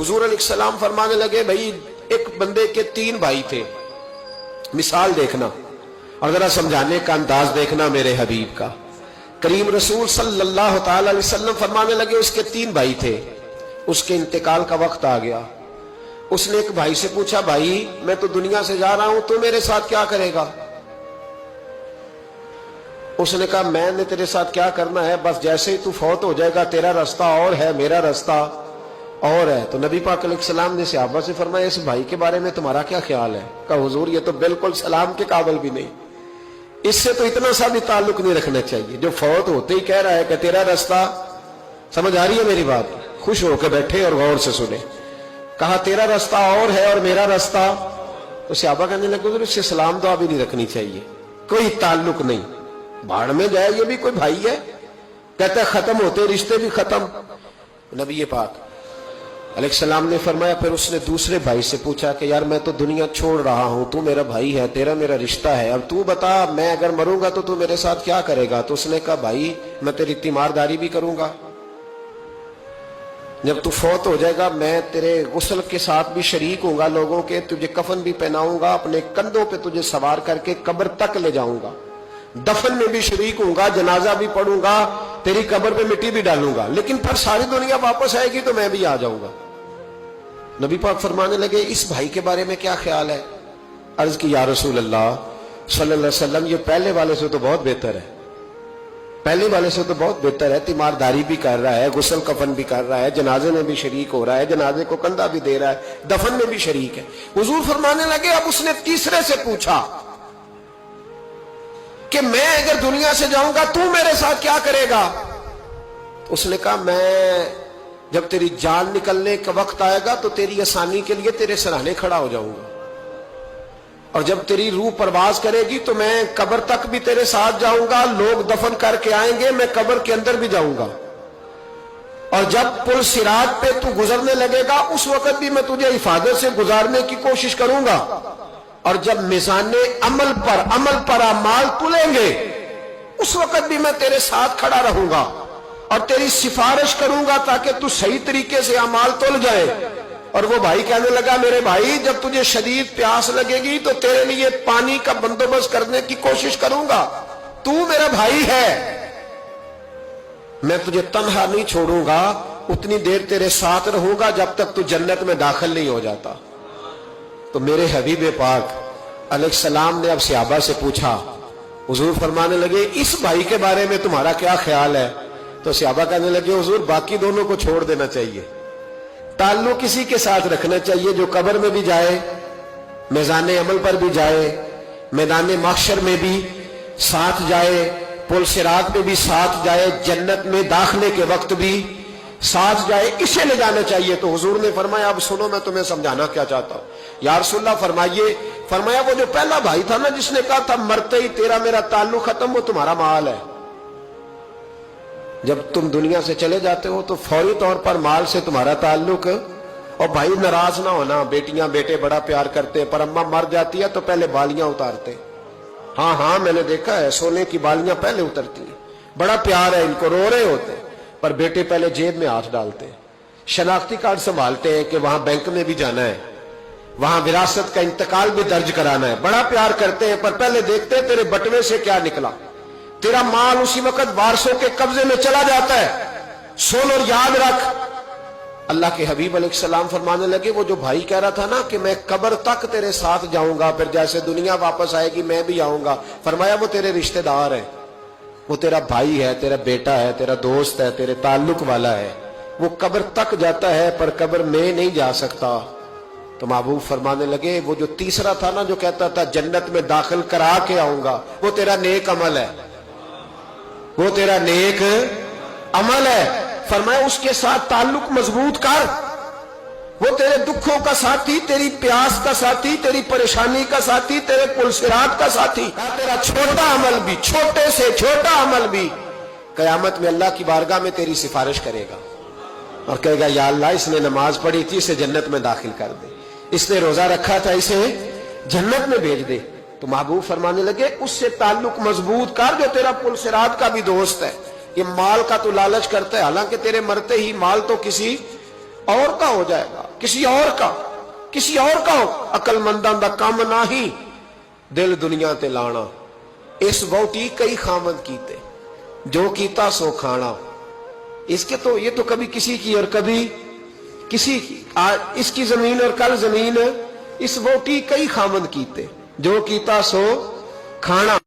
हुजूर अलैहिस्सलाम फरमाने लगे, भाई एक बंदे के 3 भाई थे, मिसाल देखना और जरा समझाने का अंदाज देखना मेरे हबीब का। करीम रसूल सल्लल्लाहु ताला अलैहि वसल्लम फरमाने लगे, उसके 3 भाई थे, उसके इंतकाल का वक्त आ गया। उसने एक भाई से पूछा, भाई मैं तो दुनिया से जा रहा हूं, तू मेरे साथ क्या करेगा? उसने कहा, मैंने तेरे साथ क्या करना है, बस जैसे ही तू फौत हो जाएगा तेरा रास्ता और है, मेरा रास्ता और है। तो नबी पाक अलैहिस्सलाम ने सहाबा से फरमाया, इस भाई के बारे में तुम्हारा क्या ख्याल है? कहा, हुजूर ये तो बिल्कुल सलाम के काबिल भी नहीं, इससे तो इतना सा भी ताल्लुक नहीं रखना चाहिए, जो फौत होते ही कह रहा है कि तेरा रास्ता। समझ आ रही है मेरी बात? खुश होकर बैठे और गौर से सुने। कहा तेरा रास्ता और है और मेरा रास्ता। तो सहाबा कहने लगे, इससे सलाम दुआ भी नहीं रखनी चाहिए, कोई ताल्लुक नहीं, भाड़ में जाए, ये भी कोई भाई है? कहता है खत्म होते रिश्ते भी खत्म। नबी पाक अलैहिस्सलाम ने फरमाया, फिर उसने दूसरे भाई से पूछा कि यार मैं तो दुनिया छोड़ रहा हूं, तू मेरा भाई है, तेरा मेरा रिश्ता है, अब तू बता मैं अगर मरूंगा तो तू मेरे साथ क्या करेगा? तो उसने कहा, भाई मैं तेरी तीमारदारी भी करूंगा, जब तू फौत हो जाएगा मैं तेरे गुस्ल के साथ भी शरीक होऊंगा, लोगों के तुझे कफन भी पहनाऊंगा, अपने कंधों पे तुझे सवार करके कब्र तक ले जाऊंगा, दफन में भी शरीक होऊंगा, जनाजा भी पढ़ूंगा, तेरी कब्र पे मिट्टी भी डालूंगा, लेकिन फिर सारी दुनिया वापस आएगी तो मैं भी आ जाऊंगा। नबी पाक फरमाने लगे, इस भाई के बारे में क्या ख्याल है? अर्ज की, या रसूल अल्लाह सल्लल्लाहु अलैहि वसल्लम, ये पहले वाले से तो बहुत बेहतर है, पहले वाले से तो बहुत बेहतर है, तीमारदारी भी कर रहा है, गुस्ल कफन भी कर रहा है, जनाजे में भी शरीक हो रहा है, जनाजे को कंधा भी दे रहा है, दफन में भी शरीक है। हुजूर फरमाने लगे, अब उसने तीसरे से पूछा कि मैं अगर दुनिया से जाऊंगा तू मेरे साथ क्या करेगा? उसने कहा, मैं जब तेरी जान निकलने का वक्त आएगा तो तेरी आसानी के लिए तेरे सराहने खड़ा हो जाऊंगा, और जब तेरी रूह परवाज करेगी तो मैं कब्र तक भी तेरे साथ जाऊंगा, लोग दफन करके आएंगे, मैं कब्र के अंदर भी जाऊंगा, और जब पुल सिरात पे तू गुजरने लगेगा उस वक्त भी मैं तुझे हिफाजत से गुजारने की कोशिश करूंगा, और जब मिजाने अमल पर अमाल तुलेंगे उस वक्त भी मैं तेरे साथ खड़ा रहूंगा और तेरी सिफारिश करूंगा ताकि तू सही तरीके से अमाल तुल जाए। और वो भाई कहने लगा, मेरे भाई जब तुझे शदीद प्यास लगेगी तो तेरे लिए पानी का बंदोबस्त करने की कोशिश करूंगा, तू मेरा भाई है, मैं तुझे तन्हा नहीं छोड़ूंगा, उतनी देर तेरे साथ रहूंगा जब तक तू जन्नत में दाखिल नहीं हो जाता। तो मेरे हबीब पाक अलैहिस्सलाम ने अब सहाबा से पूछा, हुजूर फरमाने लगे, इस भाई के बारे में तुम्हारा क्या ख्याल है? तो सहाबा कहने लगे, हुजूर बाकी दोनों को छोड़ देना चाहिए, ताल्लुक किसी के साथ रखना चाहिए जो कब्र में भी जाए, मैदान अमल पर भी जाए, मैदान महशर में भी साथ जाए, पुल सिरात पे भी साथ जाए, जन्नत में दाखिले के वक्त भी साथ जाए, इसे ले जाना चाहिए। तो हुजूर ने फरमाया, अब सुनो मैं तुम्हें समझाना क्या चाहता हूं। या रसूलल्लाह फरमाइए। फरमाया, वो जो पहला भाई था ना जिसने कहा था मरते ही तेरा मेरा ताल्लुक खत्म, वो तुम्हारा माल है, जब तुम दुनिया से चले जाते हो तो फौरी तौर पर माल से तुम्हारा ताल्लुक। और भाई नाराज ना होना, बेटियां बेटे बड़ा प्यार करते हैं, पर अम्मा मर जाती है तो पहले बालियां उतारते। हाँ हाँ मैंने देखा है, सोने की बालियां पहले उतरती है, बड़ा प्यार है इनको, रो रहे होते, पर बेटे पहले जेब में हाथ डालते हैं, शनाख्ती कार्ड संभालते हैं कि वहां बैंक में भी जाना है, वहां विरासत का इंतकाल भी दर्ज कराना है, बड़ा प्यार करते हैं, पर पहले देखते हैं तेरे बटवे से क्या निकला। तेरा माल उसी वक्त वारसों के कब्जे में चला जाता है। सुन और याद रख, अल्लाह के हबीब अलैहिस्सलाम फरमाने लगे, वो जो भाई कह रहा था ना कि मैं कब्र तक तेरे साथ जाऊंगा, फिर जैसे दुनिया वापस आएगी मैं भी आऊंगा, फरमाया वो तेरे रिश्तेदार है, वो तेरा भाई है, तेरा बेटा है, तेरा दोस्त है, तेरे ताल्लुक वाला है, वो कब्र तक जाता है पर कब्र में नहीं जा सकता। तो महबूब फरमाने लगे, वो जो तीसरा था ना जो कहता था जन्नत में दाखिल करा के आऊंगा, वो तेरा नेक अमल है, वो तेरा नेक अमल है। फरमाया उसके साथ ताल्लुक मजबूत कर, वो तेरे दुखों का साथी, तेरी प्यास का साथी, तेरी परेशानी का साथी, तेरे पुलसिरात का साथी, तेरा छोटा अमल भी, छोटे से छोटा अमल भी कयामत में अल्लाह की बारगाह में तेरी सिफारिश करेगा और कहेगा, या अल्लाह इसने नमाज पढ़ी थी, इसे जन्नत में दाखिल कर दे, इसने रोजा रखा था, इसे जन्नत में भेज दे। तो महबूब फरमाने लगे, उससे ताल्लुक मजबूत कर जो तेरा पुलसिरात का भी दोस्त है। ये माल का तो लालच करता है, हालांकि तेरे मरते ही माल तो किसी और का हो जाएगा, किसी और का हो। अकलमंदां दा काम नाही दिल दुनिया ते लाना। इस वोटी कई खामद कीते, जो कीता सो खाना। इसके तो ये तो कभी किसी की और कभी किसी की, आज इसकी जमीन और कल जमीन। इस वोटी कई खामद कीते, जो कीता सो खाना।